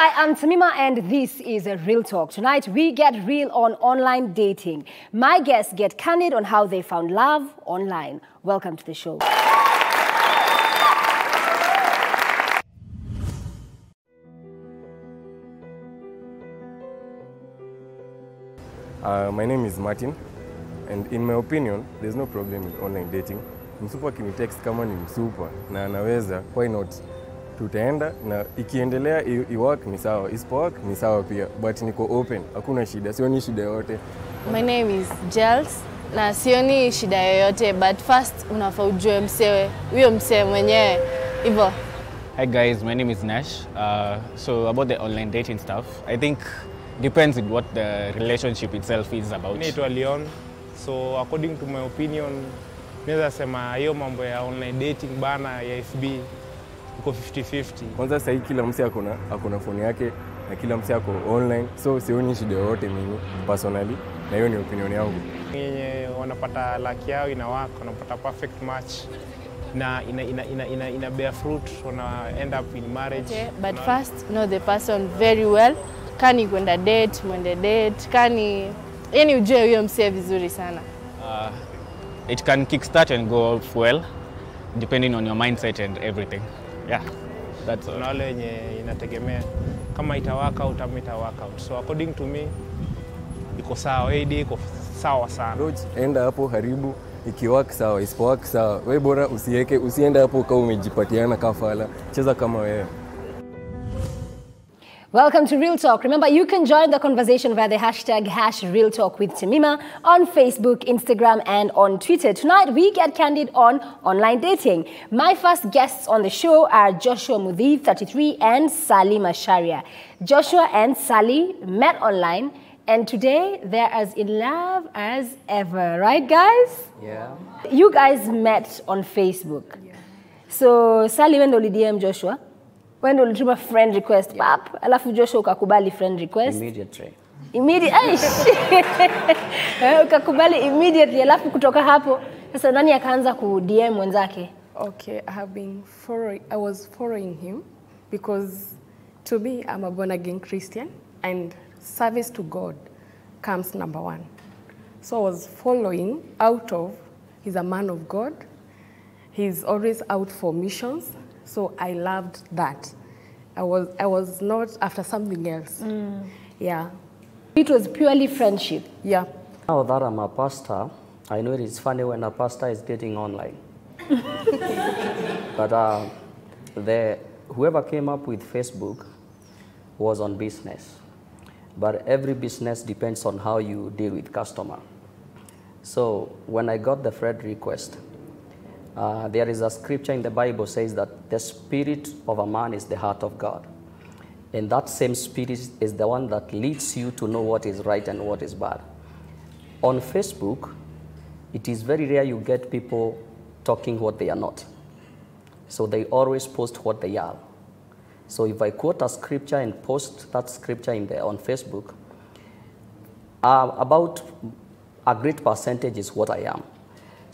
I am Tamima and this is a Real Talk. Tonight we get real on online dating. My guests get candid on how they found love online. Welcome to the show. My name is Martin, and in my opinion, there's no problem with online dating. Msupa akinitext kama ni msupa na anaweza, why not? Tutaenda na ikiendelea i-work ni sawa, isipo-work ni sawa pia, but niko open, hakuna shida, sioni shida yoyote. My name is Giles, na sioni shida yoyote, but first unafaa ujue msewe, huyo msewe mwenyewe, hivyo. Hi guys, my name is Nash. So about the online dating stuff, I think depends on what the relationship itself is about. Naitwa Leon. So according to my opinion, naweza sema hiyo mambo ya online dating bana ya FB iko 50-50. Kwanza sasa kila mtu akona phone yake na kila mtu ako online, so sioni shida yoyote mimi personally, na hiyo ni opinion yangu. Yenye wanapata luck yao ina work, wanapata perfect match na ina bear fruit, wana end up in marriage. Okay, but first know the person very well. Kani kwenda date, mwende date, kani yani ujue huyo msee vizuri sana. It can kickstart and go off well, depending on your mindset and everything. Yeah, that's all. Na wale yenye inategemea kama ita work out ama ita work out. So according to me, iko sawa, iko sawa sana. Enda hapo haribu, ikiwork sawa, isipo-work sawa. Wewe bora usiende hapo kama umejipatiana kafala, cheza kama wewe. Welcome to Real Talk. Remember, you can join the conversation via the hashtag #RealTalkWithTamima on Facebook, Instagram, and on Twitter. Tonight, we get candid on online dating. My first guests on the show are Joshua Mudhi, 33, and Sally Masharia. Joshua and Sally met online, and today they're as in love as ever. Right, guys? Yeah. You guys met on Facebook. Yeah. So, Sally, when did you DM Joshua? When do you friend request? Yeah. Pap, alafu Joshua ukakubali friend request? Immediately. Ukakubali immediately, alafu kutoka hapo, sasa nani akaanza ku DM mwenzake? Okay, I was following him because to me, I'm a born-again Christian and service to God comes number one. So I was following he's a man of God. He's always out for missions. So I loved that. I was not after something else. Yeah. It was purely friendship. Yeah. Now that I'm a pastor, I know it's funny when a pastor is dating online. But whoever came up with Facebook was on business. But every business depends on how you deal with customer. So when I got the friend request, there is a scripture in the Bible says that the spirit of a man is the heart of God. And that same spirit is the one that leads you to know what is right and what is bad. On Facebook, it is very rare you get people talking what they are not. So they always post what they are. So if I quote a scripture and post that scripture on Facebook, about a great percentage is what I am.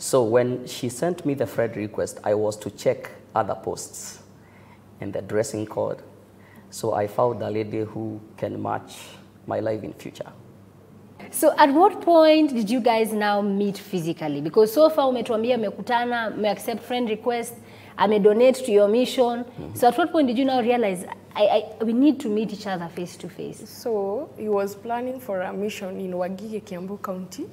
So when she sent me the friend request, I was to check other posts and the dressing code. So I found a lady who can match my life in future. So at what point did you guys now meet physically? Because so far umetuambia mmekutana, accept friend request, donate to your mission. So at what point did you now realize we need to meet each other face to face? So he was planning for a mission in Wagige, Kiambu County.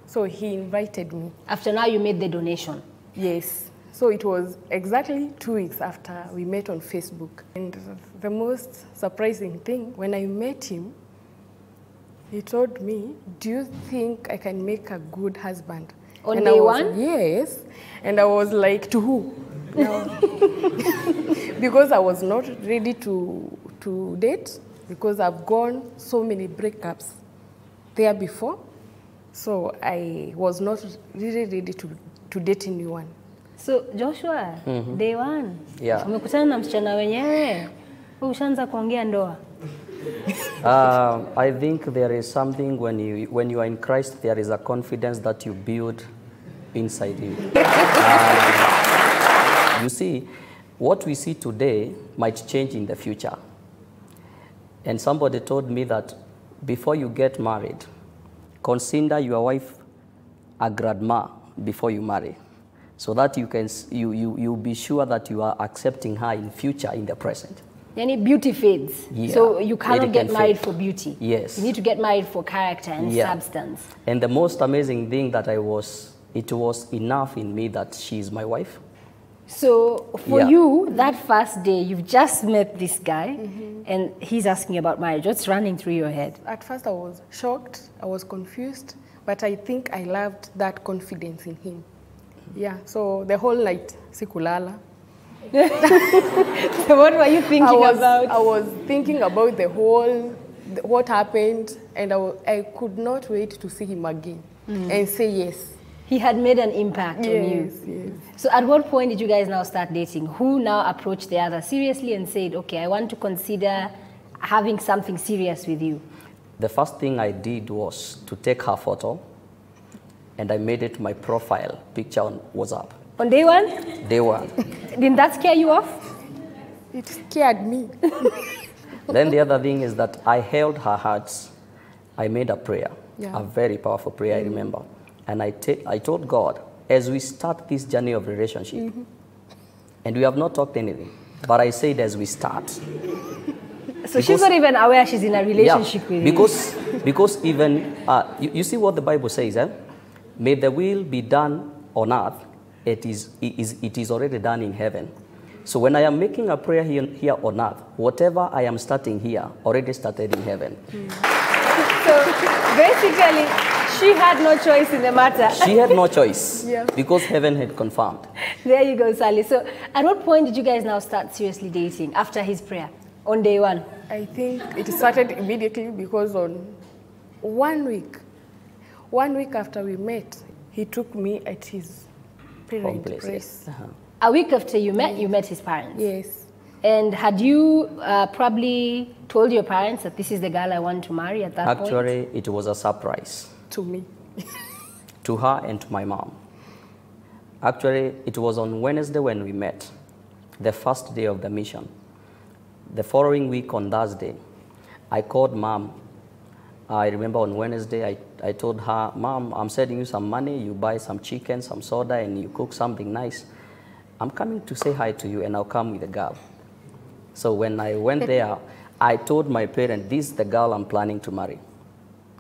So he invited me. After now you made the donation? Yes. So it was exactly 2 weeks after we met on Facebook. And the most surprising thing, when I met him, he told me, do you think I can make a good husband? On day one? Yes. And I was like, to who? No. Because I was not ready to date, because I've gone so many breakups there before. So I was not really ready to date anyone. So Joshua, day one, yeah. Umekutana na msichana wenyewe, ushaanza kuongea ndoa? I think there is something when you are in Christ, there is a confidence that you build inside you. You see, what we see today might change in the future. And somebody told me that before you get married, consider your wife a grandma before you marry, so that you'll be sure that you are accepting her in future, in the present. Any beauty fades. Yeah, so you cannot get married fade for beauty. Yes. You need to get married for character and substance. And the most amazing thing that it was enough in me that she is my wife. So for you, that first day, you've just met this guy and he's asking about marriage. What's running through your head? At first I was shocked, I was confused, but I think I loved that confidence in him. Yeah, so the whole night, sikulala. So what were you thinking about? I was thinking about what happened, and I could not wait to see him again and say yes. He had made an impact on you. Yes. So at what point did you guys now start dating? Who now approached the other seriously and said, okay, I want to consider having something serious with you? The first thing I did was to take her photo, and I made it my profile picture on WhatsApp. On day one? Day one. Didn't that scare you off? It scared me. Then the other thing is that I held her hands. I made a prayer, a very powerful prayer, I remember. And I told God, as we start this journey of relationship, and we have not talked anything, but I said as we start. So she's not even aware she's in a relationship with you. Because even, you see what the Bible says, eh? May the will be done on earth, it is already done in heaven. So when I am making a prayer here on earth, whatever I am starting here, already started in heaven. So basically, she had no choice in the matter. She had no choice, because heaven had confirmed. There you go, Sally. So at what point did you guys now start seriously dating after his prayer on day one? I think it started immediately, because on 1 week after we met, he took me at his parents' place. A week after you met his parents? Yes. And had you probably told your parents that this is the girl I want to marry at that point? Actually, it was a surprise. To me. To her and to my mom. Actually, it was on Wednesday when we met, the first day of the mission. The following week on Thursday, I called Mom. I remember on Wednesday, I told her, Mom, I'm sending you some money, you buy some chicken, some soda, and you cook something nice. I'm coming to say hi to you, and I'll come with a girl. So when I went there, I told my parents, this is the girl I'm planning to marry.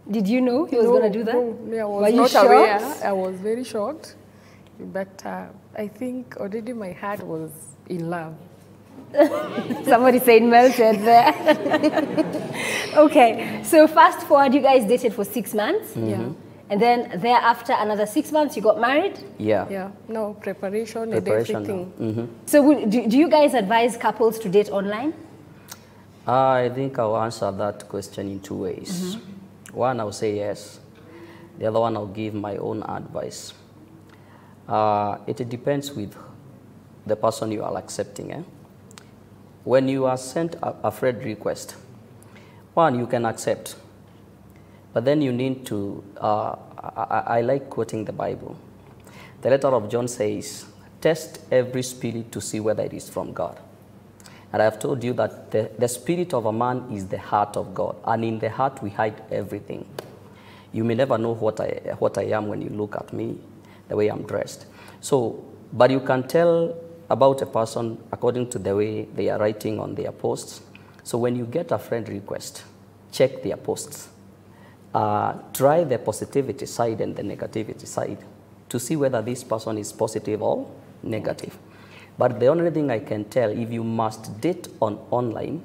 Did you know he was going to do that? No, I was not aware. I was very shocked. But I think already my heart was in love. Somebody said melted there. Okay, so fast forward, you guys dated for 6 months. Yeah. And then thereafter, another 6 months, you got married? Yeah. No, preparation and everything. So do you guys advise couples to date online? I think I'll answer that question in 2 ways. One, I'll say yes. The other one, I'll give my own advice. It depends with the person you are accepting. Eh? When you are sent a friend request, one, you can accept. But then you need to, I like quoting the Bible. The letter of John says, test every spirit to see whether it is from God. And I have told you that the spirit of a man is the heart of God. And in the heart we hide everything. You may never know what I am when you look at me, the way I'm dressed. So, but you can tell about a person according to the way they are writing on their posts. So when you get a friend request, check their posts. Try the positivity side and the negativity side to see whether this person is positive or negative. But the only thing I can tell, if you must date online,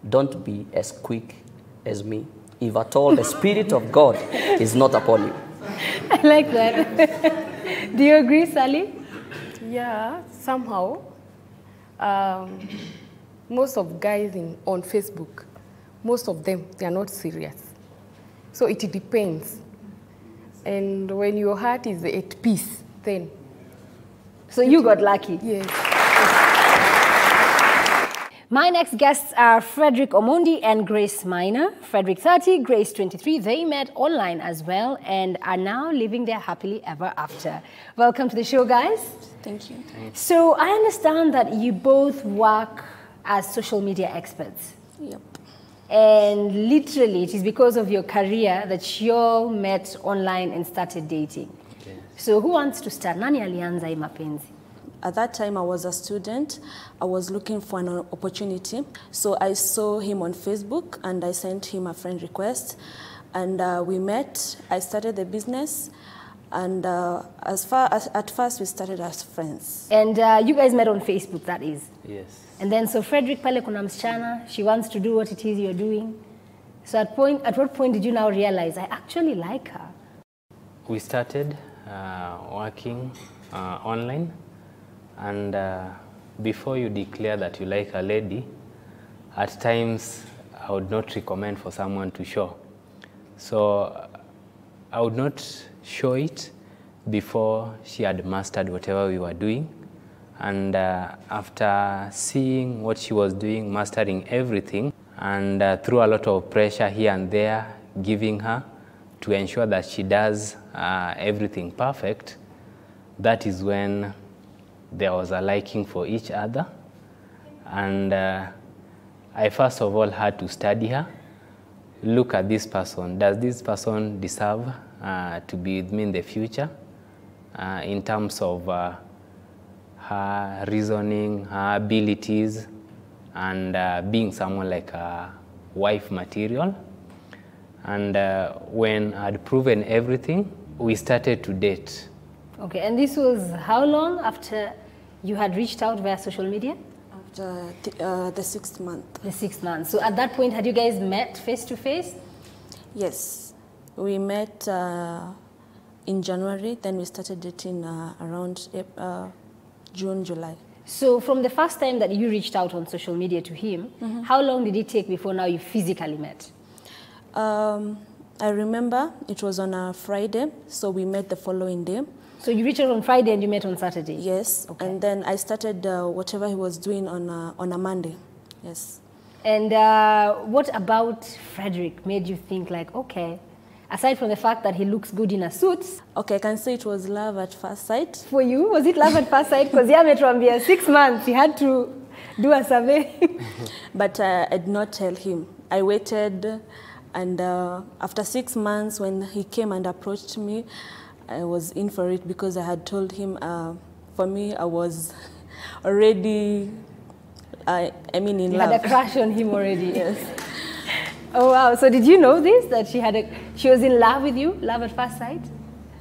don't be as quick as me. If at all the Spirit of God is not upon you. I like that. Do you agree, Sally? Yeah, somehow. Most of guys on Facebook, most of them, they are not serious. So it depends. And when your heart is at peace, then. So you got lucky? Yes. My next guests are Frederick Omondi and Grace Minor. Frederick 30, Grace 23. They met online as well and are now living there happily ever after. Welcome to the show, guys. Thank you. So I understand that you both work as social media experts. Yep. And literally, it is because of your career that you all met online and started dating. Yes. So who wants to start? Nani alianza hii mapenzi? At that time, I was a student. I was looking for an opportunity. So I saw him on Facebook and I sent him a friend request. And we met. I started the business. And at first, we started as friends. And you guys met on Facebook, that is? Yes. And then, so Frederick pale kuna msichana, she wants to do what it is you're doing. So at what point did you now realize, I actually like her? We started working online. And before you declare that you like a lady, at times I would not recommend for someone to show. So I would not show it before she had mastered whatever we were doing. And after seeing what she was doing, mastering everything, and through a lot of pressure here and there, giving her to ensure that she does everything perfect, that is when there was a liking for each other. And I first of all had to study her, look at this person. Does this person deserve to be with me in the future in terms of her reasoning, her abilities, and being someone like a wife material. And when I had proven everything, we started to date. Okay, and this was how long after you had reached out via social media? After the 6th month. The 6th month. So at that point, had you guys met face to face? Yes. We met in January, then we started dating around June, July. So from the first time that you reached out on social media to him, how long did it take before now you physically met? I remember it was on a Friday, so we met the following day. So you reached out on Friday and you met on Saturday? Yes, okay. And then I started whatever he was doing on a Monday, yes. And what about Frederick made you think like, okay, aside from the fact that he looks good in a suit? Okay, I can say it was love at first sight. For you, was it love at first sight? Because yeah, Metroambia, 6 months, he had to do a survey. But I did not tell him. I waited, and after 6 months when he came and approached me, I was in for it because I had told him, for me, I was already, in love. You had a crush on him already, yes. Oh, wow. So did you know this, that she was in love with you, love at first sight?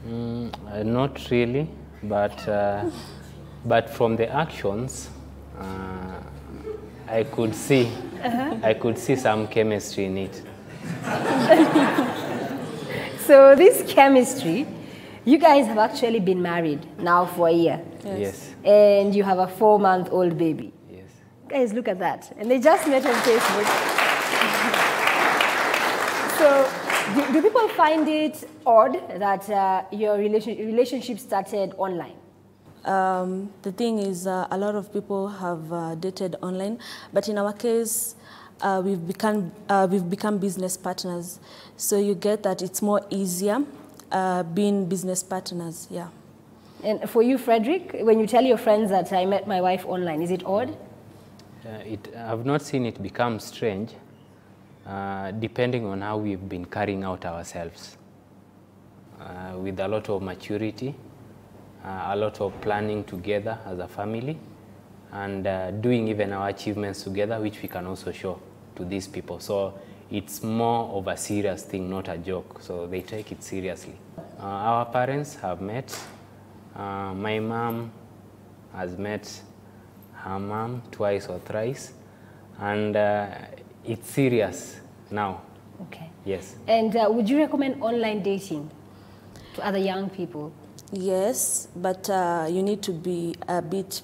Not really, but from the actions, I could see some chemistry in it. So this chemistry, you guys have actually been married now for a year. Yes. And you have a 4-month-old baby. Yes. Guys, look at that. And they just met on Facebook. So do people find it odd that your relationship started online? The thing is, a lot of people have dated online, but in our case, we've become business partners. So you get that it's more easier being business partners, yeah. And for you, Frederick, when you tell your friends that I met my wife online, is it odd? I've not seen it become strange, depending on how we've been carrying out ourselves. With a lot of maturity, a lot of planning together as a family, and doing even our achievements together, which we can also show to these people. So it's more of a serious thing, not a joke. So they take it seriously. Our parents have met. My mom has met her mom twice or thrice, and it's serious now. Okay. Yes. And would you recommend online dating to other young people? Yes, but you need to be a bit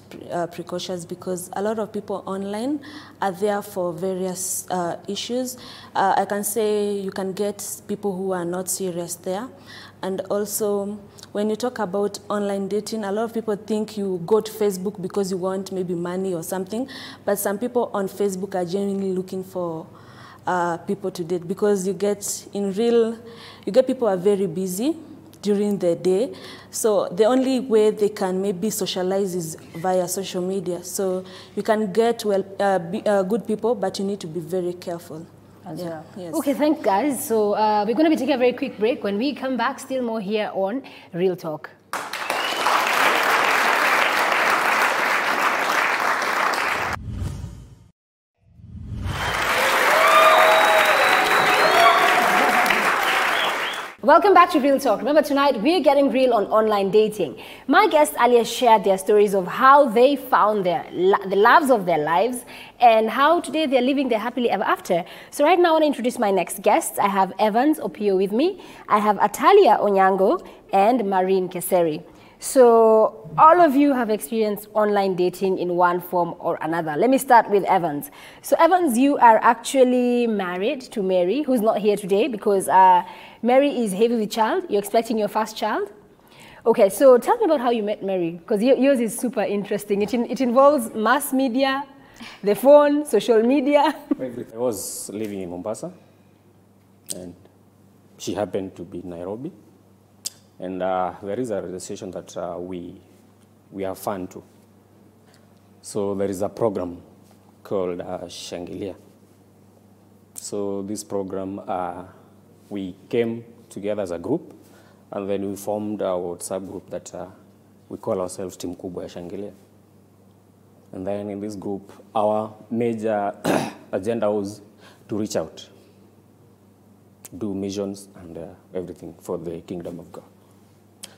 precautious because a lot of people online are there for various issues. I can say you can get people who are not serious there. And also, when you talk about online dating, a lot of people think you go to Facebook because you want maybe money or something. But some people on Facebook are genuinely looking for people to date because you get people who are very busy during the day. So the only way they can maybe socialize is via social media. So you can get good people, but you need to be very careful. as well. Yes. Okay, thanks guys. So we're going to be taking a very quick break. When we come back, still more here on Real Talk. Welcome back to Real Talk. Remember, tonight we're getting real on online dating. My guests earlier shared their stories of how they found the loves of their lives and how today they're living their happily ever after. So right now I want to introduce my next guests. I have Evans Opio with me. I have Atalia Onyango and Marine Keseri. So all of you have experienced online dating in one form or another. Let me start with Evans. So Evans, you are actually married to Mary, who's not here today because Mary is heavy with child. You're expecting your first child. Okay, so tell me about how you met Mary, because yours is super interesting. It involves mass media, the phone, social media. I was living in Mombasa, and she happened to be in Nairobi. And there is a realization that we have fun too. So there is a program called Shangilia. So this program, we came together as a group, and then we formed a WhatsApp group that we call ourselves Team Kubwa ya Shangilia. And then in this group, our major agenda was to reach out, do missions and everything for the kingdom of God.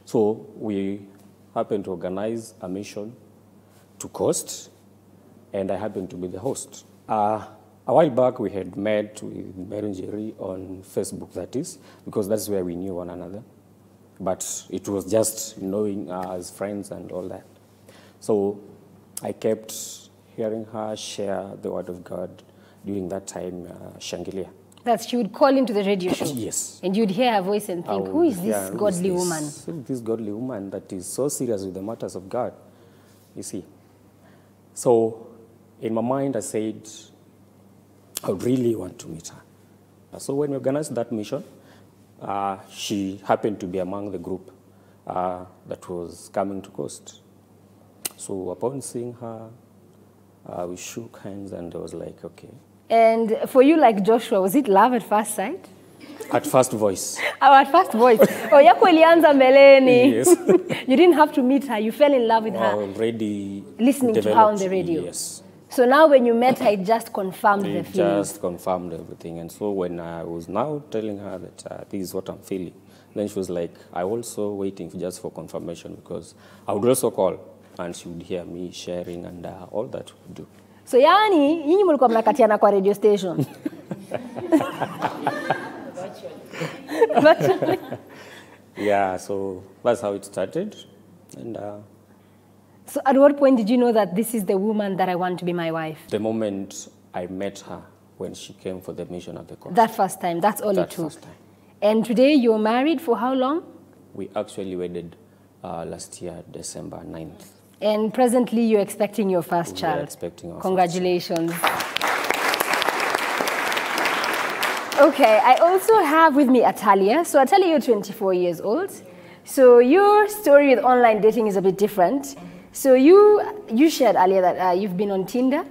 So we happened to organize a mission to Coast, and I happened to be the host. A while back, we had met with Mary and Jerry on Facebook, that is, because that's where we knew one another. But it was just knowing as friends and all that. So I kept hearing her share the word of God during that time, Shangilia. That she would call into the radio show. Yes. And you'd hear her voice and think, who is this godly woman? This godly woman that is so serious with the matters of God, you see. So in my mind, I said, I would really want to meet her. So when we organized that mission, she happened to be among the group that was coming to Coast. So upon seeing her, we shook hands and I was like, okay. And for you, like Joshua, was it love at first sight? At first voice. Oh, at first voice. Oh, yako ilianza mbeleni. Yes. You didn't have to meet her. You fell in love with her. Already listening to her on the radio. Yes. So now when you met her, it just confirmed the feeling. It just confirmed everything. And so when I was now telling her that this is what I'm feeling, then she was like, I also waiting just for confirmation, because I would also call and she would hear me sharing and all that we do. So yani, yinyi mulikuwa mnakatiana kwa radio station. Yeah, so that's how it started. And so at what point did you know that this is the woman that I want to be my wife? The moment I met her when she came for the mission at the Coast. That first time, that's all it took. First time. And today you're married for how long? We actually wedded last year, December 9th. And presently you're expecting your first child. We are expecting our Congratulations. First child. Okay, I also have with me Atalia. So Atalia, you're 24 years old. So your story with online dating is a bit different. So you shared earlier that you've been on Tinder.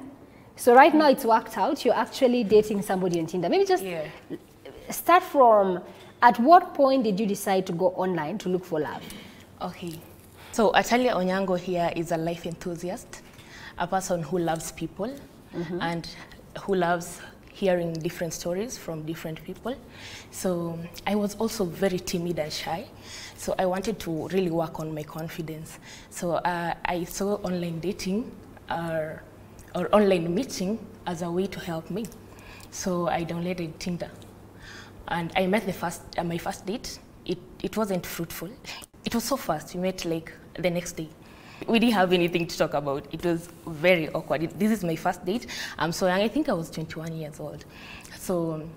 So right now it's worked out. You're actually dating somebody on Tinder. Maybe just start from, at what point did you decide to go online to look for love? Okay. So Atalia Onyango here is a life enthusiast, a person who loves people and who loves hearing different stories from different people. So I was also very timid and shy. So I wanted to really work on my confidence. So I saw online dating or online meeting as a way to help me. So I downloaded Tinder. And I met my first date. It wasn't fruitful. It was so fast. We met like the next day. We didn't have anything to talk about. It was very awkward. This is my first date. I'm so young. I think I was 21 years old. So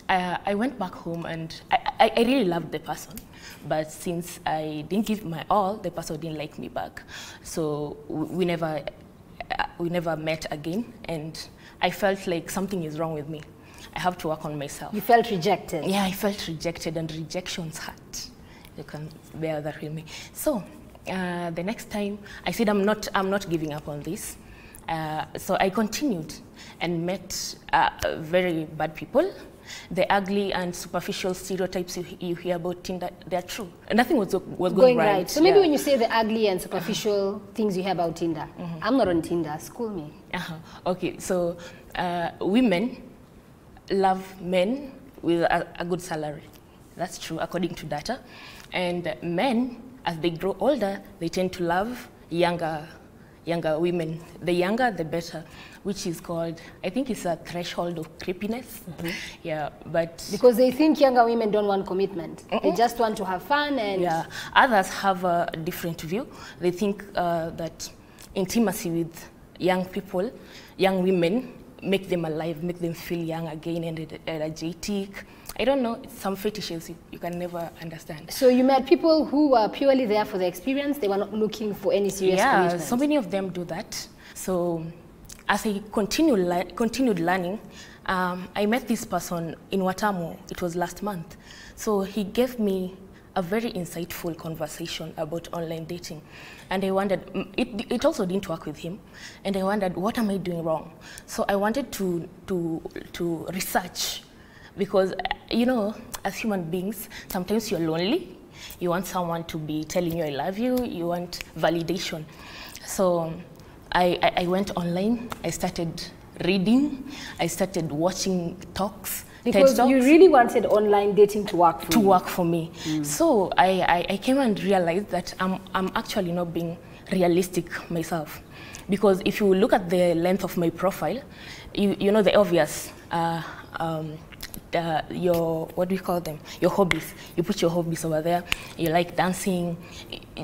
I went back home and I really loved the person. But since I didn't give my all, the person didn't like me back. So we never met again. And I felt like something is wrong with me. I have to work on myself. You felt rejected? Yeah, I felt rejected, and rejections hurt. You can bear that with me. So the next time I said, I'm not giving up on this. So I continued and met very bad people. the ugly and superficial stereotypes you hear about Tinder, they're true. Nothing was going right. So maybe when you say the ugly and superficial things you hear about Tinder, I'm not on Tinder, school me. Okay, so women love men with a good salary. That's true, according to data. And men, as they grow older, they tend to love younger women. The younger, the better, which is called, I think it's a threshold of creepiness. Yeah, but... Because they think younger women don't want commitment. They just want to have fun and... Yeah, others have a different view. They think that intimacy with young people, young women, make them alive, make them feel young again and energetic. I don't know, it's some fetishes you can never understand. So you met people who were purely there for the experience, they were not looking for any serious commitment? Yeah, so many of them do that. So as I continued learning, I met this person in Watamu, it was last month. So he gave me a very insightful conversation about online dating. And I wondered, it also didn't work with him, and I wondered, what am I doing wrong? So I wanted to research, because, you know, as human beings, sometimes you're lonely. You want someone to be telling you I love you. You want validation. So I went online. I started reading. I started watching talks. Because you really wanted online dating to work for you. To work for me. So I came and realized that I'm actually not being realistic myself. Because if you look at the length of my profile, you know the obvious, your, what do you call them? Your hobbies. You put your hobbies over there. You like dancing,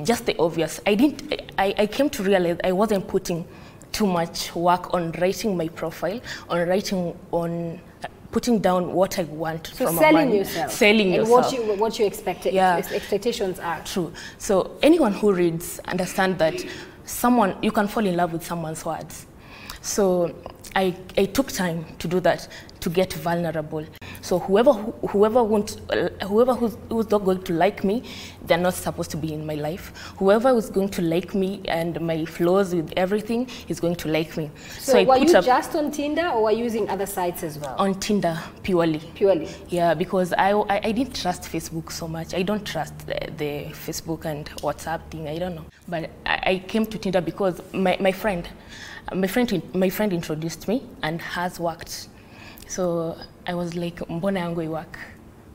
just the obvious. I came to realize I wasn't putting too much work on writing my profile, on putting down what I want from a man. Selling yourself. Selling yourself. And what you expected, expectations are. True. So anyone who reads understand that you can fall in love with someone's words. So I took time to do that, to get vulnerable. So whoever who's not going to like me, they're not supposed to be in my life. Whoever is going to like me and my flaws with everything is going to like me. So were you just on Tinder, or were you using other sites as well? On Tinder, purely. Purely? Yeah, because I didn't trust Facebook so much. I don't trust the Facebook and WhatsApp thing, I don't know. But I came to Tinder because my friend introduced me and has worked. So I was like, mbona yangu work?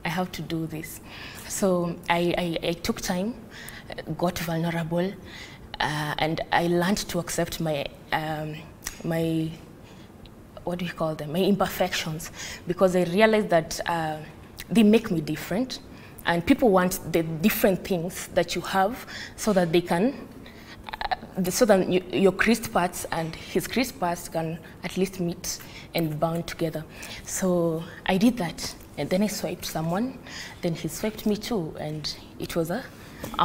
I have to do this. So I took time, got vulnerable, and I learned to accept my what do you call them? My imperfections, because I realized that they make me different, and people want the different things that you have so that they can. So that your crisp parts and his crisp parts can at least meet and bound together. So I did that, and then I swiped someone, then he swiped me too, and it was a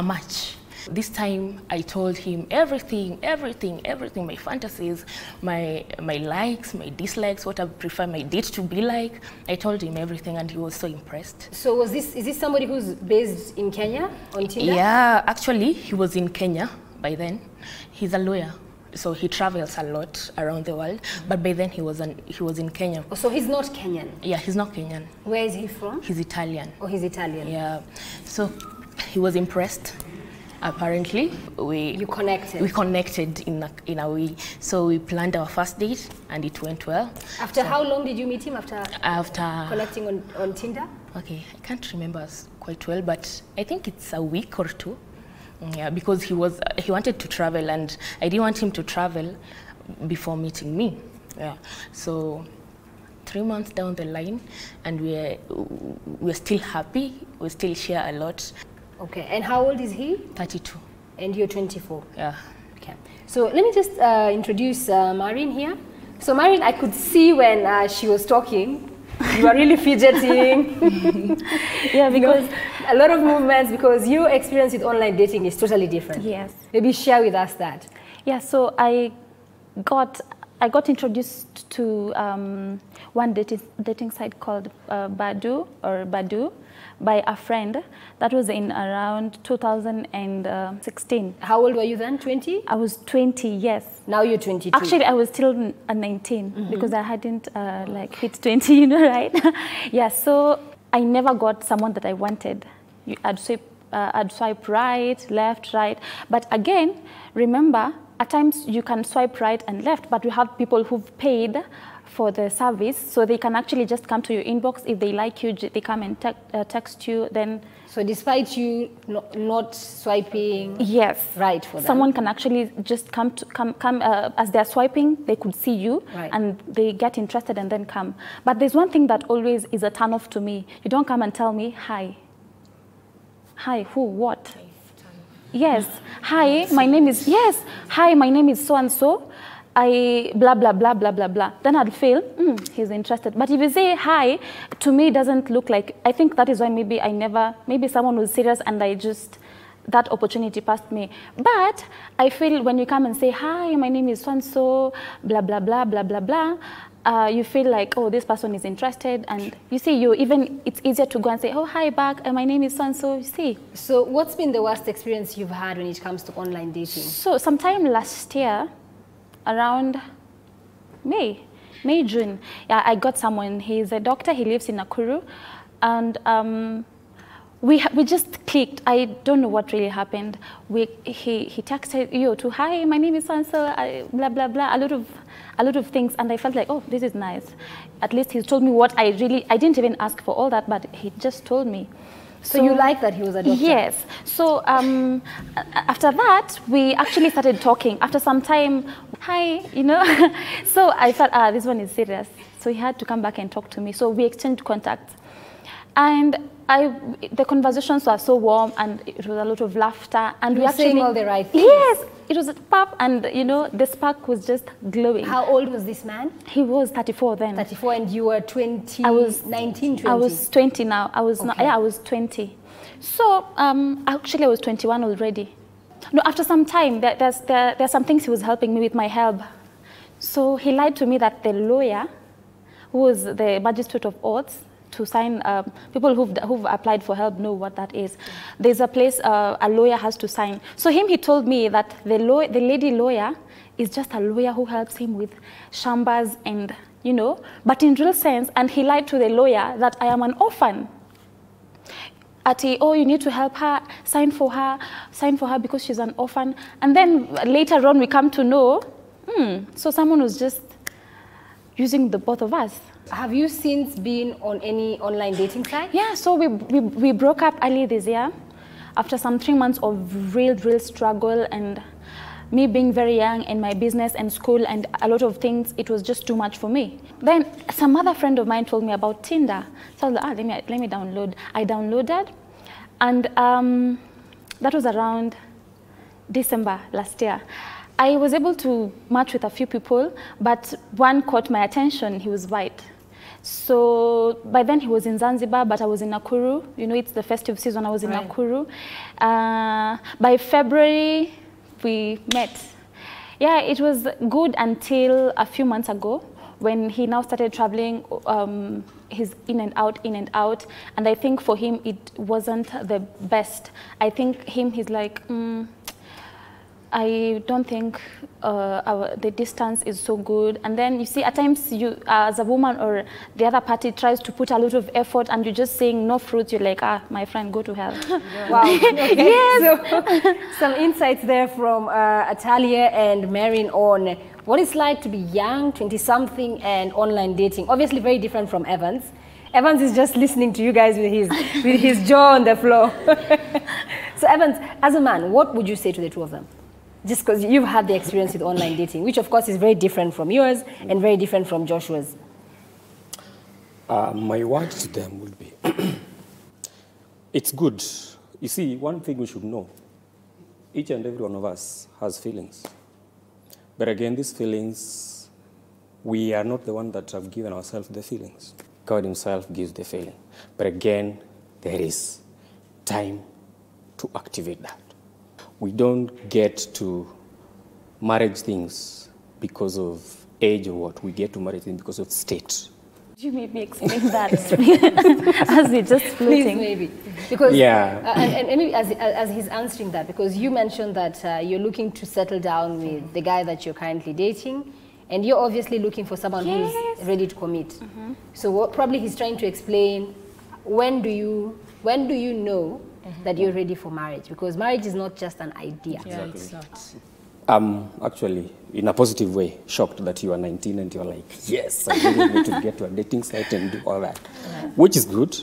match. This time I told him everything, my fantasies, my likes, my dislikes, what I prefer my date to be like. I told him everything, and he was so impressed. So is this somebody who's based in Kenya on Tinder? Yeah, actually he was in Kenya by then. He's a lawyer, so he travels a lot around the world. But by then he was in Kenya. Oh, so he's not Kenyan? Yeah, he's not Kenyan. Where is he from? He's Italian. Oh, he's Italian. Yeah. So he was impressed. Apparently, we connected in a way. So we planned our first date, and it went well. After how long did you meet him? After connecting on Tinder? Okay, I can't remember quite well, but I think it's a week or two. Yeah, because he wanted to travel, and I didn't want him to travel before meeting me. Yeah, so 3 months down the line, and we're still happy. We still share a lot. Okay, and how old is he? 32. And you're 24. Yeah. Okay. So let me just introduce Maureen here. So Maureen, I could see when she was talking, you are really fidgeting. Yeah, because a lot of movements, because your experience with online dating is totally different. Yes. Maybe share with us that. Yeah, so I I got introduced to one dating site called Badu by a friend. That was in around 2016. How old were you then? 20? I was 20, yes. Now you're 22. Actually, I was still 19 because I hadn't like hit 20, you know, right? Yeah, so I never got someone that I wanted. I'd swipe right, left, right. But again, remember, at times you can swipe right and left, but we have people who've paid for the service, so they can actually just come to your inbox. If they like you, they come and text you. Then, so despite you not swiping, yes, right for them, someone can actually just come as they're swiping. They could see you, right, and they get interested and then come. But there's one thing that always is a turn off to me. You don't come and tell me hi. Hi, who, what? Yes. Hi, my name is, yes. Hi, my name is so and so. I blah, blah, blah, blah, blah, blah. Then I'd feel, he's interested. But if you say hi, to me, it doesn't look like, I think that is why maybe someone was serious and that opportunity passed me. But I feel when you come and say, hi, my name is so and so, blah, blah, blah, blah, blah, blah, you feel like, oh, this person is interested. And you see, it's easier to go and say, oh, hi, back, my name is so and so, you see. So what's been the worst experience you've had when it comes to online dating? So sometime last year, around May, June, yeah, I got someone. He's a doctor. He lives in Nakuru, and we just clicked. I don't know what really happened. He texted you to, hi, my name is so-and-so, blah blah blah, a lot of things, and I felt like, oh, this is nice. At least he told me what I didn't even ask for all that, but he just told me. So you like that he was a doctor? Yes. So after that, we actually started talking. After some time, hi, you know. So I felt, this one is serious. So he had to come back and talk to me. So we exchanged contacts. And the conversations were so warm, and it was a lot of laughter. And we actually saying all the right things. Yes. It was a pub, and you know, the spark was just glowing. How old was this man? He was 34 then. 34, and you were 20? I was 19, 20? I was 20 now. I was not, yeah, I was 20. So actually I was 21 already. No, after some time, there's some things he was helping me with my help. So he lied to me that the lawyer, who was the magistrate of oaths, to sign, people who've applied for help know what that is. There's a place a lawyer has to sign. So he told me that the lady lawyer is just a lawyer who helps him with shambas and, you know, but in real sense, and he lied to the lawyer that I am an orphan. Oh, you need to help her, sign for her because she's an orphan. And then later on we come to know, so someone was just using the both of us. Have you since been on any online dating site? Yeah, so we broke up early this year after some 3 months of real struggle, and me being very young and my business and school and a lot of things, it was just too much for me. Then some other friend of mine told me about Tinder. So I was like, let me download. I downloaded, and that was around December last year. I was able to match with a few people, but one caught my attention. He was white. So by then he was in Zanzibar, but I was in Nakuru. You know, it's the festive season. I was in Nakuru. By February, we met. Yeah, it was good until a few months ago when he now started traveling. He's in and out. And I think for him, it wasn't the best. I think he's like, I don't think the distance is so good. And then you see, at times you, as a woman or the other party tries to put a lot of effort and you're just saying no fruits, you're like, my friend, go to hell. Wow. Okay. Yes. So, some insights there from Atalia and Marin on what it's like to be young, 20-something, and online dating. Obviously very different from Evans. Evans is just listening to you guys with his jaw on the floor. So Evans, as a man, what would you say to the two of them? Just because you've had the experience with online dating, which of course is very different from yours and very different from Joshua's. My word to them would be, it's good. You see, one thing we should know, each and every one of us has feelings. But again, these feelings, we are not the one that have given ourselves the feelings. God himself gives the feeling. But again, there is time to activate that. We don't get to marriage things because of age or what we get to marry because of state. Could you maybe explain that as we're just floating? Please, maybe. Because, yeah. And maybe as he's answering that, because you mentioned that you're looking to settle down with the guy that you're currently dating, and you're obviously looking for someone who's ready to commit. So what probably he's trying to explain, when do you know that you're ready for marriage? Because marriage is not just an idea. Yeah, it's not. I'm actually, in a positive way, shocked that you are 19 and you're like, yes, I really need to get to a dating site and do all that. Which is good,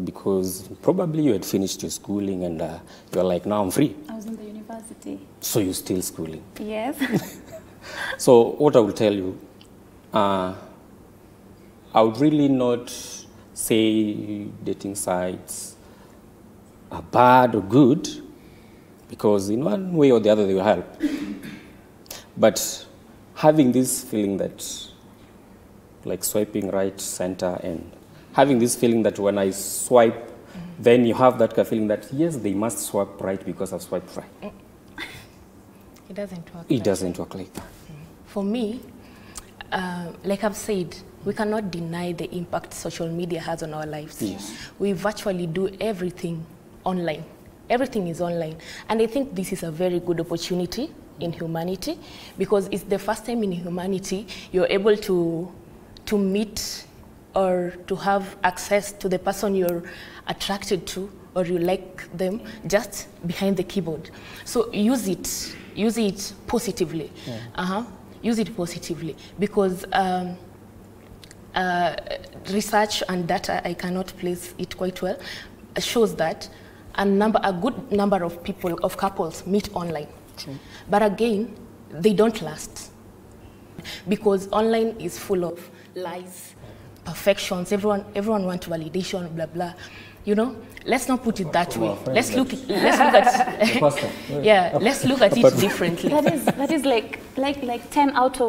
because probably you had finished your schooling and you're like, now I'm free. I was in the university. So you're still schooling? Yes. So what I will tell you, I would really not say dating sites are bad or good, because in one way or the other they will help. But having this feeling that, like swiping right, center, and having this feeling that when I swipe, then you have that feeling that, yes, they must swipe right because I've swiped right. It doesn't work. It doesn't work like that. For me, like I've said, we cannot deny the impact social media has on our lives. Yes. We virtually do everything online. Everything is online. And I think this is a very good opportunity in humanity, because it's the first time in humanity you're able to meet or to have access to the person you're attracted to or you like them just behind the keyboard. So use it positively. Yeah. Use it positively, because research and data, I cannot place it quite well, shows that a good number of couples meet online. But again, they don't last, because online is full of lies, perfections. Everyone wants validation, blah blah. You know, let's not put it that way. Let's look at let's look at it differently. That is like 2 out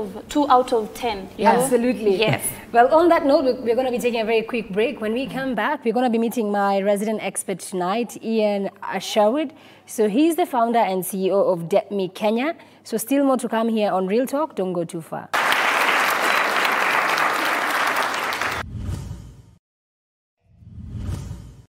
of 10. Yeah. Absolutely. Yes. Well, on that note, we're going to be taking a very quick break. When we come back, we're going to be meeting my resident expert tonight, Ian Sherwood. So he's the founder and CEO of DebtMe Kenya. So still more to come here on Real Talk. Don't go too far.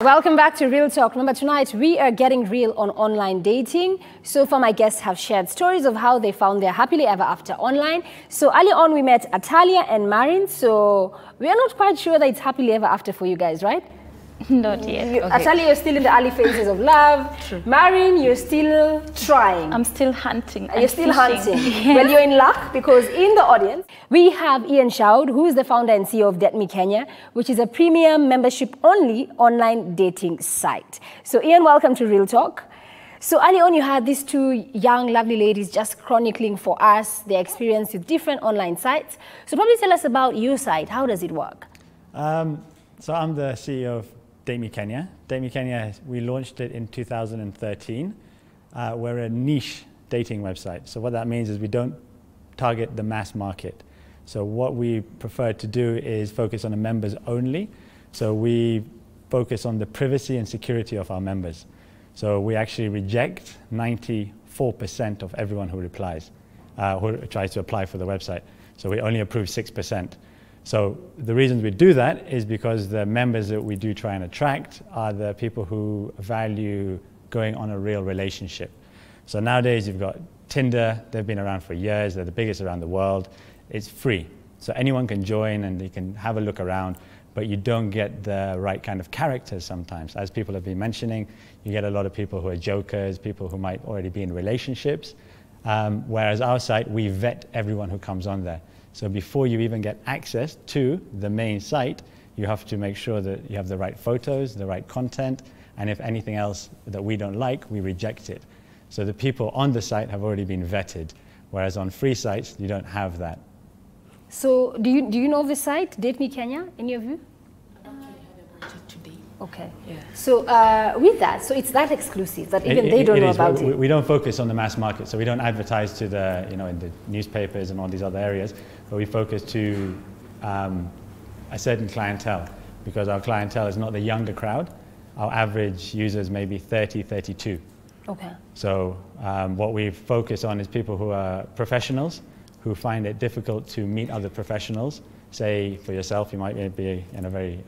Welcome back to Real Talk. Remember, tonight we are getting real on online dating. So far, my guests have shared stories of how they found their happily ever after online. So early on, we met Italia and Marin. So we are not quite sure that it's happily ever after for you guys, right? Not yet. Okay. Italia, you're still in the early phases of love. True. Marin, you're still trying. I'm still hunting. You're still hunting. Yes. Well, you're in luck, because in the audience, we have Ian Sherwood, who is the founder and CEO of DebtMe Kenya, which is a premium membership-only online dating site. So Ian, welcome to Real Talk. So early on, you had these two young, lovely ladies just chronicling for us their experience with different online sites. So probably tell us about your site. How does it work? So I'm the CEO of DebtMe Kenya. DebtMe Kenya, we launched it in 2013. We're a niche dating website. So what that means is we don't target the mass market. So what we prefer to do is focus on the members only. So we focus on the privacy and security of our members. So we actually reject 94% of everyone who replies, who tries to apply for the website. So we only approve 6%. So the reasons we do that is because the members that we do try and attract are the people who value going on a real relationship. So nowadays you've got Tinder, they've been around for years, they're the biggest around the world. It's free, so anyone can join and they can have a look around, but you don't get the right kind of characters sometimes. As people have been mentioning, you get a lot of people who are jokers, people who might already be in relationships, whereas our site, we vet everyone who comes on there. So before you even get access to the main site, you have to make sure that you have the right photos, the right content, and if anything else that we don't like, we reject it. So the people on the site have already been vetted, whereas on free sites, you don't have that. So do you know the site, DebtMe Kenya, in your view? Today. Okay. Yeah. So with that, so it's that exclusive that even they don't know about it. We don't focus on the mass market, so we don't advertise to the, in the newspapers and all these other areas, but we focus to a certain clientele, because our clientele is not the younger crowd. Our average users may be 30, 32. Okay. So what we focus on is people who are professionals, who find it difficult to meet other professionals. Say, for yourself, you might be in a very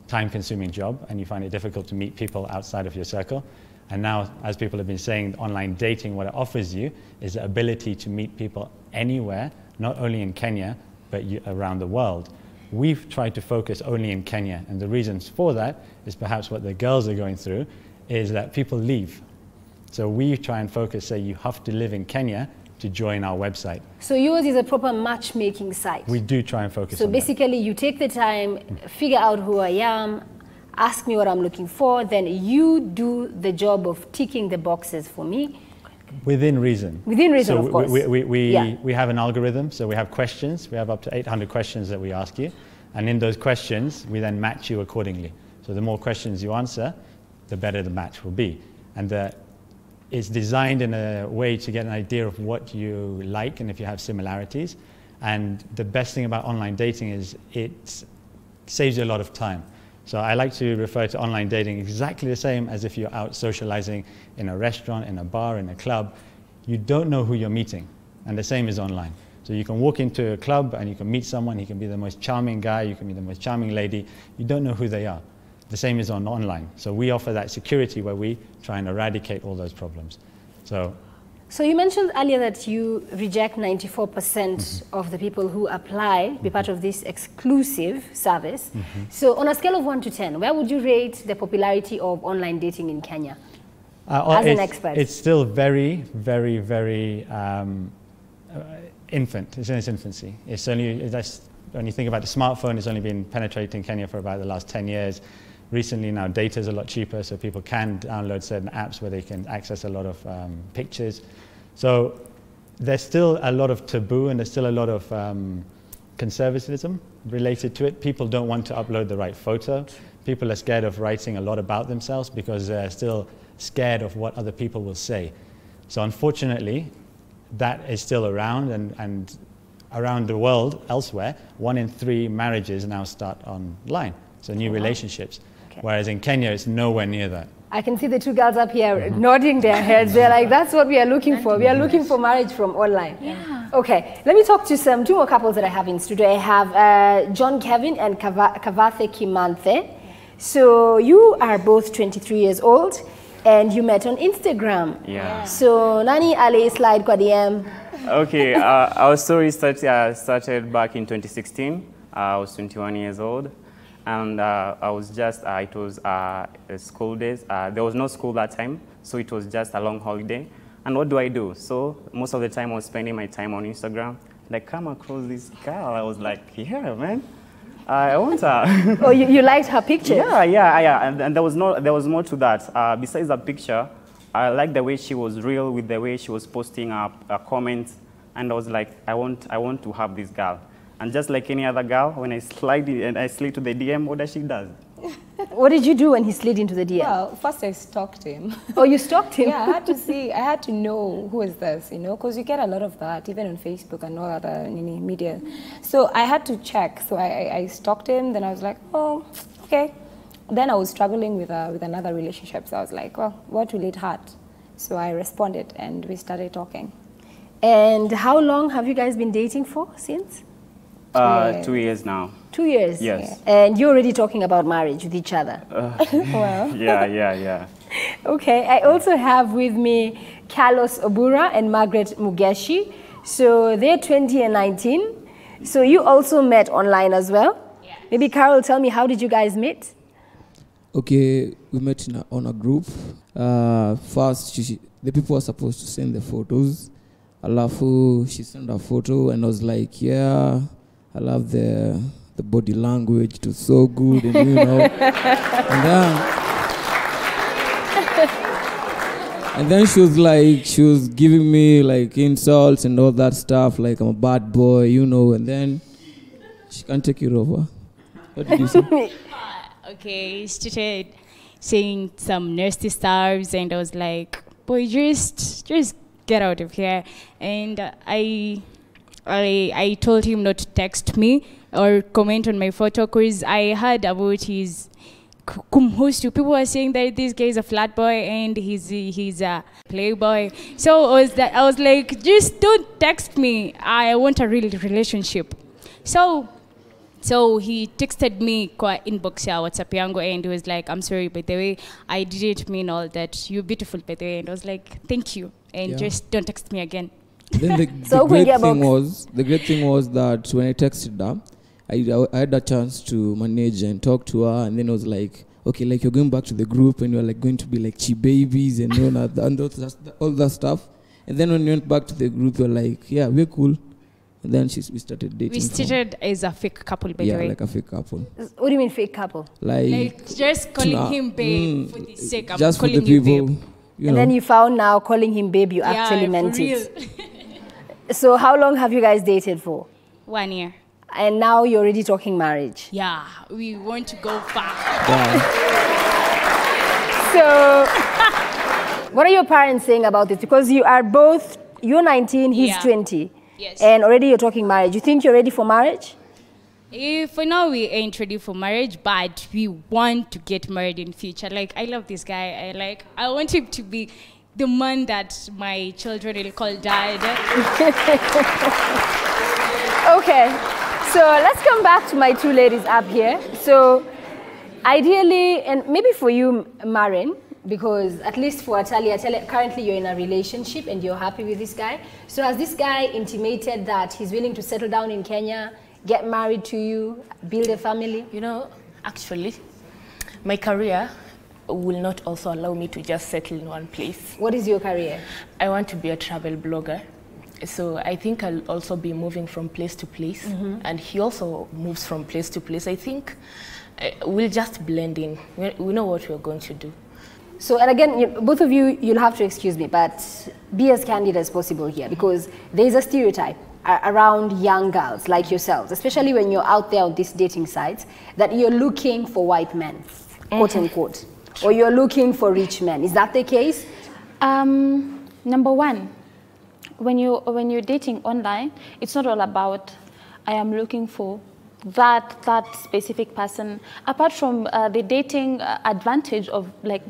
time-consuming job, and you find it difficult to meet people outside of your circle. And now, as people have been saying, online dating, what it offers you is the ability to meet people anywhere, not only in Kenya, but around the world. We've tried to focus only in Kenya, and the reasons for that is perhaps what the girls are going through, is that people leave. So we try and focus, say you have to live in Kenya to join our website. So yours is a proper matchmaking site? We do try and focus on So basically you take the time, figure out who I am, ask me what I'm looking for, then you do the job of ticking the boxes for me. Within reason. Within reason, so of course. We have an algorithm, so we have questions. We have up to 800 questions that we ask you. And in those questions, we then match you accordingly. So the more questions you answer, the better the match will be. And it's designed in a way to get an idea of what you like and if you have similarities. And the best thing about online dating is it saves you a lot of time. So I like to refer to online dating exactly the same as if you're out socializing in a restaurant, in a bar, in a club. You don't know who you're meeting, and the same is online. So you can walk into a club and you can meet someone, he can be the most charming guy, you can be the most charming lady, you don't know who they are. The same is online. So we offer that security where we try and eradicate all those problems. So you mentioned earlier that you reject 94% of the people who apply to be part of this exclusive service. So on a scale of 1 to 10, where would you rate the popularity of online dating in Kenya? As an expert. It's still very, very, very infant. It's in its infancy. It's only, when you think about the smartphone, it's only been penetrating Kenya for about the last 10 years. Recently now data is a lot cheaper, so people can download certain apps where they can access a lot of pictures. So there's still a lot of taboo and there's still a lot of conservatism related to it. People don't want to upload the right photo. People are scared of writing a lot about themselves because they're still scared of what other people will say. So unfortunately, that is still around, and around the world, elsewhere, 1 in 3 marriages now start online, so new relationships. Whereas in Kenya, it's nowhere near that. I can see the 2 girls up here nodding their heads. They're like, that's what we are looking for. We are looking for marriage from online. Yeah. Okay, let me talk to 2 more couples that I have in studio. I have John Kevin and Kavathe Kimanthe. So you are both 23 years old and you met on Instagram. Yeah. So nani ali slide kwa DM? Okay, our story started back in 2016. I was 21 years old. And I was just, it was school days. There was no school that time, so it was just a long holiday. And what do? So most of the time I was spending my time on Instagram. And I come across this girl. I was like, yeah, man, I want her. Oh, you liked her picture? Yeah. And there was more to that. Besides the picture, I liked the way she was real with the way she was posting comments. And I was like, I want to have this girl. And just like any other girl, when I slide to the DM, what does she do? What did you do when he slid into the DM? Well, first I stalked him. Oh, you stalked him? Yeah, I had to see, I had to know who is this, you know, because you get a lot of that, even on Facebook and all other media. So I had to check. So I stalked him, then I was like, oh, okay. Then I was struggling with another relationship. So I was like, well, what will it hurt? So I responded and we started talking. And how long have you guys been dating for since? 2 years now. 2 years? Yes. And you're already talking about marriage with each other? Well. Yeah. Okay, I also have with me Carlos Obura and Margaret Mugeshi. So they're 20 and 19. So you also met online as well? Yeah. Maybe Carol, tell me, how did you guys meet? Okay, we met on a group. First, the people were supposed to send the photos. Alafu, she sent a photo and I was like, yeah, I love the body language, it was so good, and you know. and then she was giving me like insults and all that stuff, like I'm a bad boy, you know, and then she can't take it over. What did you say? Okay, she started saying some nasty stuff and I was like, boy, just get out of here. And I told him not to text me or comment on my photo because I heard about his kumhusu. People were saying that this guy is a flat boy and he's a playboy. So I was like, just don't text me. I want a real relationship. So he texted me kwa inbox ya WhatsApp yangu and he was like, I'm sorry, by the way, I didn't mean all that. You're beautiful, by the way. And I was like, thank you. And just don't text me again. Then the great thing was that when I texted her, I had a chance to manage and talk to her, and then I was like, okay, like you're going back to the group and you're like going to be like chi babies and all that stuff. And then when you went back to the group, you're like, yeah, we're cool. And then we started dating. We started as a fake couple, by the way. Yeah, like a fake couple. What do you mean fake couple? Like just calling him babe for the sake of just calling for the people, you babe. And then you found now calling him babe, you actually meant it. So how long have you guys dated for? 1 year. And now you're already talking marriage. Yeah, we want to go far. So, what are your parents saying about this? Because you're 19, he's 20. Yes. And already you're talking marriage. You think you're ready for marriage? For now, we ain't ready for marriage, but we want to get married in future. Like, I love this guy. I want him to be the man that my children will call dad. Okay, so let's come back to my two ladies up here. So ideally, and maybe for you, Marin, because at least for Atalia, currently you're in a relationship and you're happy with this guy. So has this guy intimated that he's willing to settle down in Kenya, get married to you, build a family? You know, actually, my career will not also allow me to just settle in one place. What is your career? I want to be a travel blogger. So I think I'll also be moving from place to place. And he also moves from place to place. I think we'll just blend in. We know what we're going to do. So, and again, both of you, you'll have to excuse me, but be as candid as possible here, because there's a stereotype around young girls like yourselves, especially when you're out there on these dating sites, that you're looking for white men, quote unquote, or you're looking for rich men. Is that the case? Number one, when you're dating online, it's not all about I am looking for that specific person. Apart from the dating advantage of like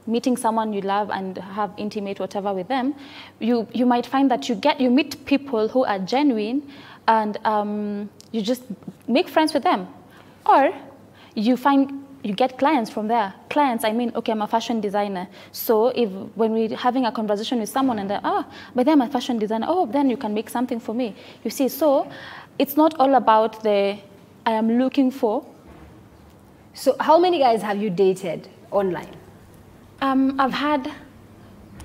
meeting someone you love and have intimate whatever with them, you might find that you meet people who are genuine, and you just make friends with them, or you get clients from there. Clients, I mean, okay, I'm a fashion designer. So when we're having a conversation with someone and but then I'm a fashion designer, then you can make something for me. You see, so it's not all about I am looking for. So how many guys have you dated online? I've had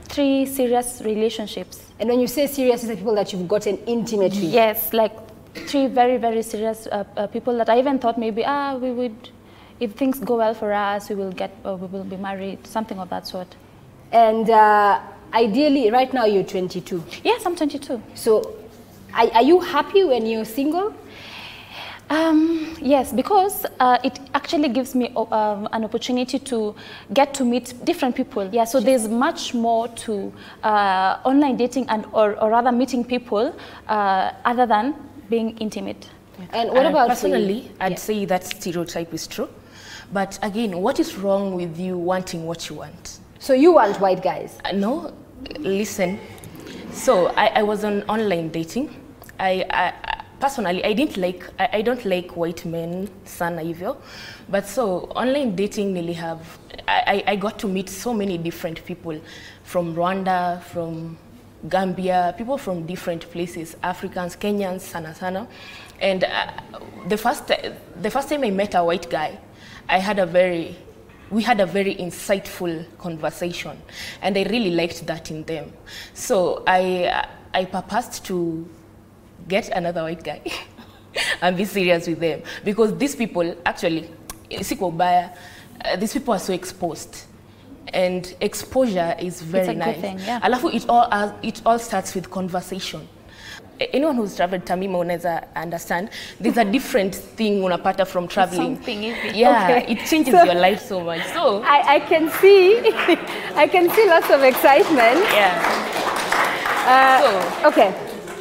3 serious relationships. And when you say serious, it's the people that you've gotten intimate with? Yes, like 3 very, very serious people that I even thought maybe, we would, if things go well for us, we will be married, something of that sort. And ideally, right now you're 22. Yes, I'm 22. So are you happy when you're single? Yes, because it actually gives me an opportunity to get to meet different people. Yeah, so there's much more to online dating or rather meeting people other than being intimate. And what about personally, I'd say that stereotype is true. But again, what is wrong with you wanting what you want? So you want white guys? No, listen. So I was on online dating. Personally, I don't like white men sana hivyo, but so online dating I got to meet so many different people from Rwanda, from Gambia, people from different places, Africans, Kenyans, sana. And the first time I met a white guy, we had a very insightful conversation, and I really liked that in them. So I purposed to get another white guy and be serious with them, because these people actually, these people are so exposed, and exposure is very nice. Good thing, yeah. Alafu it all starts with conversation. Anyone who's traveled Tamima unaweza understand there's a different thing unapata from traveling. Yeah, okay. It changes your life so much. So I can see lots of excitement. Yeah. Okay,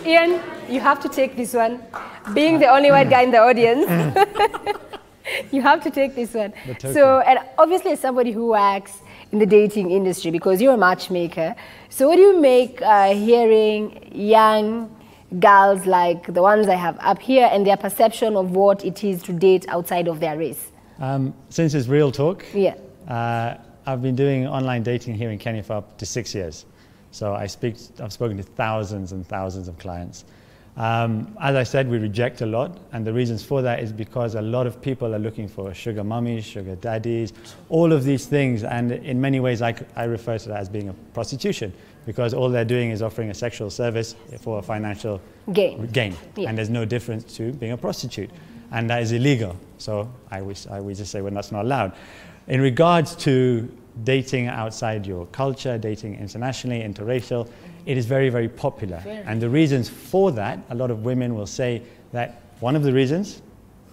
Ian, you have to take this one. Being the only white guy in the audience, You have to take this one. token. So, and obviously as somebody who works in the dating industry, because you're a matchmaker, so what do you make hearing young girls like the ones I have up here and their perception of what it is to date outside of their race? Since it's Real Talk, yeah. I've been doing online dating here in Kenya for up to 6 years. So I've spoken to thousands and thousands of clients. As I said, we reject a lot, and the reasons for that is because a lot of people are looking for sugar mummies, sugar daddies, all of these things, and in many ways I refer to that as being a prostitution, because all they're doing is offering a sexual service for a financial gain. Yeah. And there's no difference to being a prostitute, and that is illegal. So I would just say, well, that's not allowed. In regards to dating outside your culture, dating internationally, interracial, it is very, very popular. And the reasons for that, a lot of women will say that one of the reasons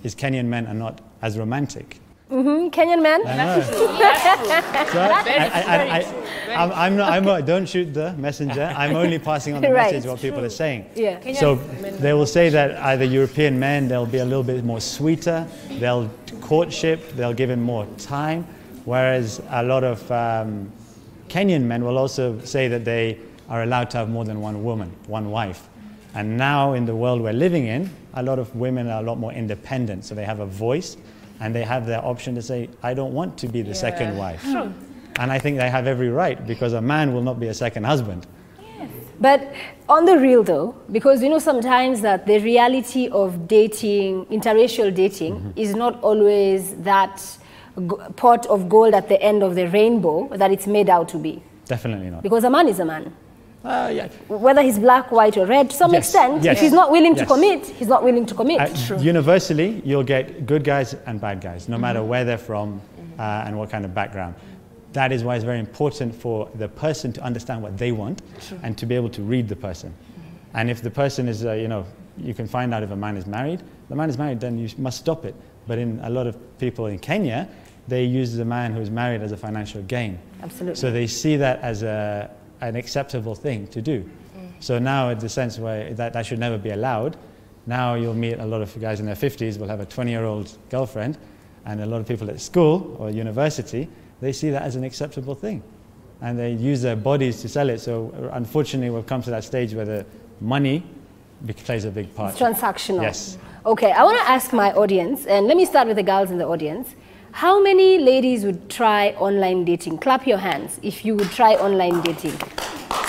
is Kenyan men are not as romantic. Kenyan men? Don't shoot the messenger. I'm only passing on the Right. message, what people are saying. Yeah. So they will say that either European men, they'll be a little bit more sweeter, they'll courtship, they'll give him more time, whereas a lot of Kenyan men will also say that they are allowed to have more than one woman, one wife. And now in the world we're living in, a lot of women are a lot more independent, so they have a voice and they have their option to say, I don't want to be the second wife. True. And I think they have every right, because a man will not be a second husband. But on the real though, because you know sometimes that the reality of dating, interracial dating, is not always that pot of gold at the end of the rainbow that it's made out to be. Definitely not. Because a man is a man. Yeah. Whether he's black, white or red, to some extent, if he's not willing to commit, he's not willing to commit. Universally, you'll get good guys and bad guys, no matter where they're from and what kind of background. That is why it's very important for the person to understand what they want and to be able to read the person. And if the person is, you can find out if a man is married. The man is married, then you must stop it. But in a lot of people in Kenya, they use the man who's married as a financial gain. Absolutely. So they see that as an acceptable thing to do. So now in the sense where that should never be allowed, now you'll meet a lot of guys in their 50s will have a 20-year-old girlfriend, and a lot of people at school or university, they see that as an acceptable thing. And they use their bodies to sell it. So unfortunately we've come to that stage where the money plays a big part. It's transactional. Yes. Okay, I want to ask my audience, and let me start with the girls in the audience. How many ladies would try online dating? Clap your hands if you would try online dating.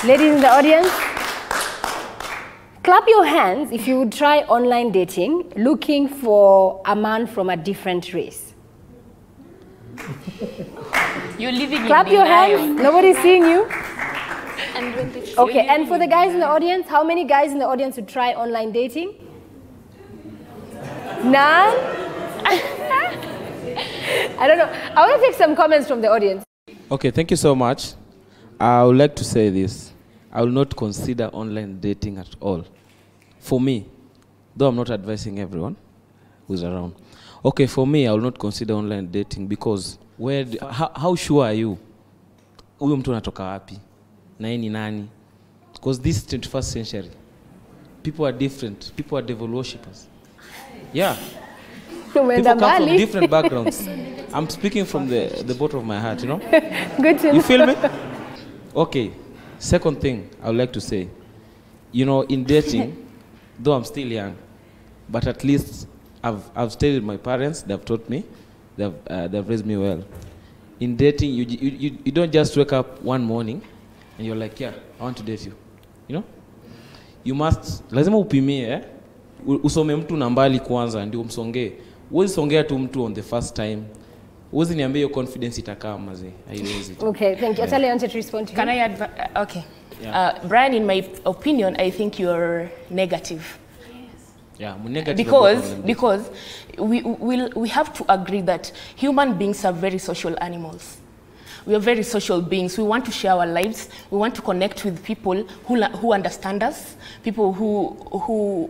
Ladies in the audience, clap your hands if you would try online dating looking for a man from a different race. You're living Clap in your denial. hands. Nobody's seeing you. And when they Okay, and for the guys in the audience, how many guys in the audience would try online dating? None? I don't know. I want to take some comments from the audience. Okay, thank you so much. I would like to say this. I will not consider online dating at all. For me, though I'm not advising everyone who's around. Okay, for me, I will not consider online dating because how sure are you? Huyo mtu anatoka wapi? Na yeye ni nani? Because this 21st century, people are different. People are devil worshippers. Yeah. People come from different backgrounds. I'm speaking from the bottom of my heart, you know? Good to know. You feel me? Okay. Second thing I would like to say, in dating, though I'm still young, but at least I've stayed with my parents. They've taught me. They've raised me well. In dating, you don't just wake up one morning and you're like, yeah, I want to date you. You must, lazima upimie, usome mtu nambali kwanza ndio umsongee. Huwezi songea tu mtu on the first time. Huwezi niambia your confidence itakaa mazee. Haiwezi. Okay, thank you. Atali wanted to respond to you. Can I okay. Yeah. Brian, in my opinion, I think you're negative. Yeah, negative. Because we have to agree that human beings are very social animals. We are very social beings. We want to share our lives. We want to connect with people who understand us, people who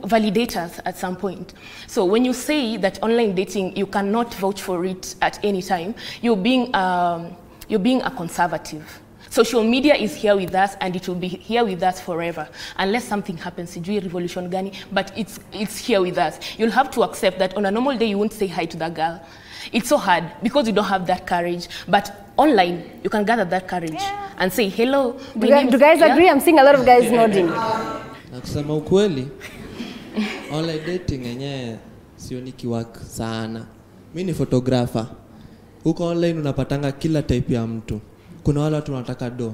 validate us at some point. So when you say that online dating, you cannot vouch for it at any time, you're being a conservative. Social media is here with us and it will be here with us forever. Unless something happens, sijui revolution gani, but it's here with us. You'll have to accept that on a normal day you won't say hi to that girl. It's so hard because you don't have that courage. But online, you can gather that courage and say hello. Do you guys agree? I'm seeing a lot of guys nodding. Na kusema ukweli, online dating yenyewe sioni kiwak sana. Mimi ni photographer. Huko online unapatanga kila type ya mtu. Kuna wale watu wanataka do.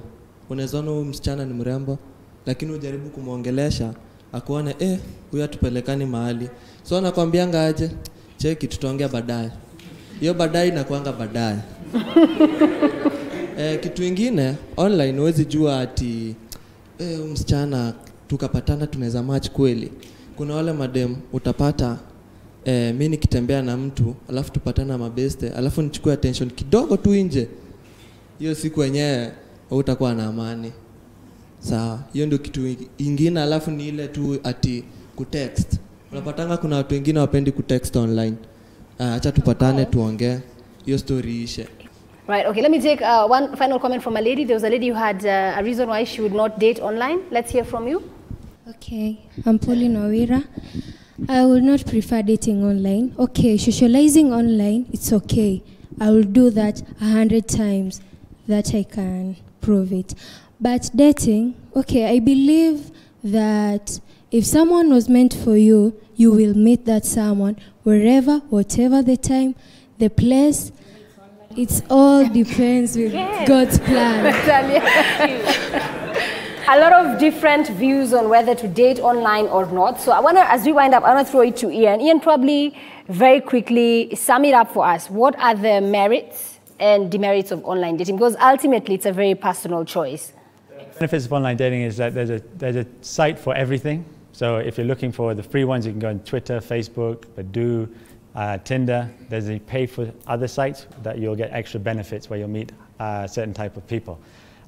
Unaweza ona msichana ni mrembo, lakini ujaribu kumuongelesha, akuone huyu atupelekani mahali. So anakuambianga aje, cheki tutaongea baadaye. Hiyo baadaye inakuanga baadaye. Kitu kingine online huwezi jua ati msichana tukapatana tunaweza match kweli. Kuna wale madem utapata mimi nikitembea na mtu alafu tupatana mabeste alafu nichukue attention kidogo tu nje. Hiyo siku yenyewe utakuwa na amani. Sawa, hiyo ndio kitu kingine. Alafu ni ile tu ati kutext. Unapatanga kuna watu wengine wapendi kutext online. Acha tupatane tuongee. Hiyo story ishe. Right, okay, let me take one final comment from a lady. There was a lady who had a reason why she would not date online. Let's hear from you. Okay, I'm Pauline Awira. I will not prefer dating online. Okay, socializing online, it's okay. I will do that 100 times that I can prove it. But dating, okay, I believe that if someone was meant for you, you will meet that someone wherever, whatever the time, the place. It all depends with God's plan. A lot of different views on whether to date online or not. So I want to, as we wind up, I want to throw it to Ian. Ian, probably very quickly sum it up for us. What are the merits and demerits of online dating? Because ultimately it's a very personal choice. The benefits of online dating is that there's a site for everything. So if you're looking for the free ones, you can go on Twitter, Facebook, Badoo, Tinder. There's a pay for other sites that you'll get extra benefits where you'll meet a certain type of people.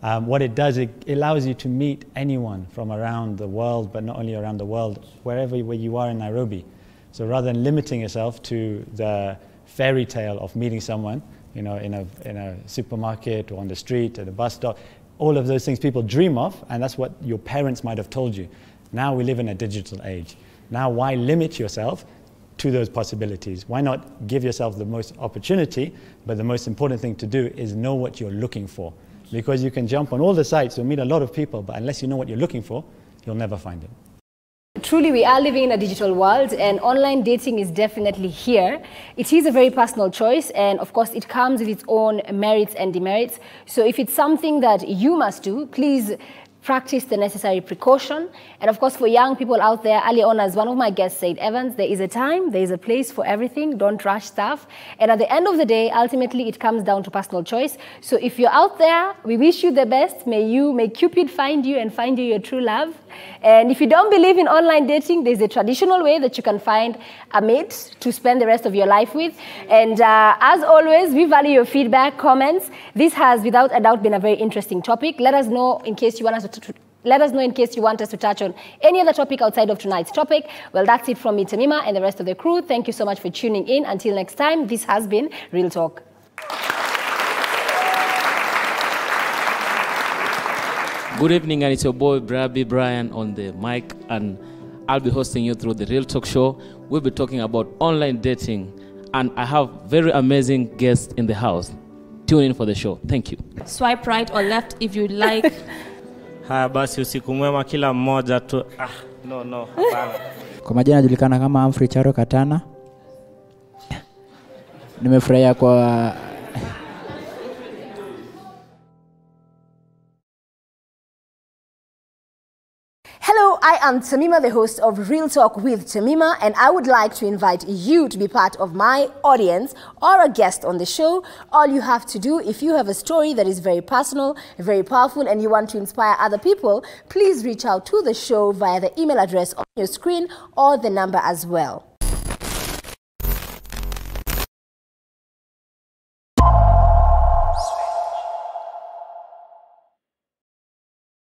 What it does, it allows you to meet anyone from around the world, but not only around the world, wherever you are in Nairobi. So rather than limiting yourself to the fairy tale of meeting someone, you know, in a supermarket or on the street, at a bus stop, all of those things people dream of, and that's what your parents might have told you. Now we live in a digital age. Now why limit yourself to those possibilities? Why not give yourself the most opportunity, but the most important thing to do is know what you're looking for. Because you can jump on all the sites, you'll meet a lot of people, but unless you know what you're looking for, you'll never find it. Truly, we are living in a digital world, and online dating is definitely here. It is a very personal choice, and of course, it comes with its own merits and demerits. So if it's something that you must do, please practice the necessary precaution. And of course, for young people out there, earlier on, as one of my guests said, Evans, there is a time, there is a place for everything. Don't rush stuff. And at the end of the day, ultimately, it comes down to personal choice. So if you're out there, we wish you the best. May Cupid find you and find you your true love. And if you don't believe in online dating, there's a traditional way that you can find a mate to spend the rest of your life with. And as always, we value your feedback, comments. This has, without a doubt, been a very interesting topic. Let us know in case you want us to touch on any other topic outside of tonight's topic. Well, that's it from me, Tamima, and the rest of the crew. Thank you so much for tuning in. Until next time, this has been Real Talk. Good evening, and it's your boy Brabby Brian on the mic, and I'll be hosting you through the Real Talk Show. We'll be talking about online dating, and I have very amazing guests in the house. Tune in for the show. Thank you. Swipe right or left if you like. Haya basi, usiku mwema kila mmoja tu. No, hapana. Kwa majina najulikana kama Humphrey Charo Katana. Nimefurahia kwa Hello, I am Tamima, the host of Real Talk with Tamima, and I would like to invite you to be part of my audience or a guest on the show. All you have to do, if you have a story that is very personal, very powerful, and you want to inspire other people, please reach out to the show via the email address on your screen or the number as well.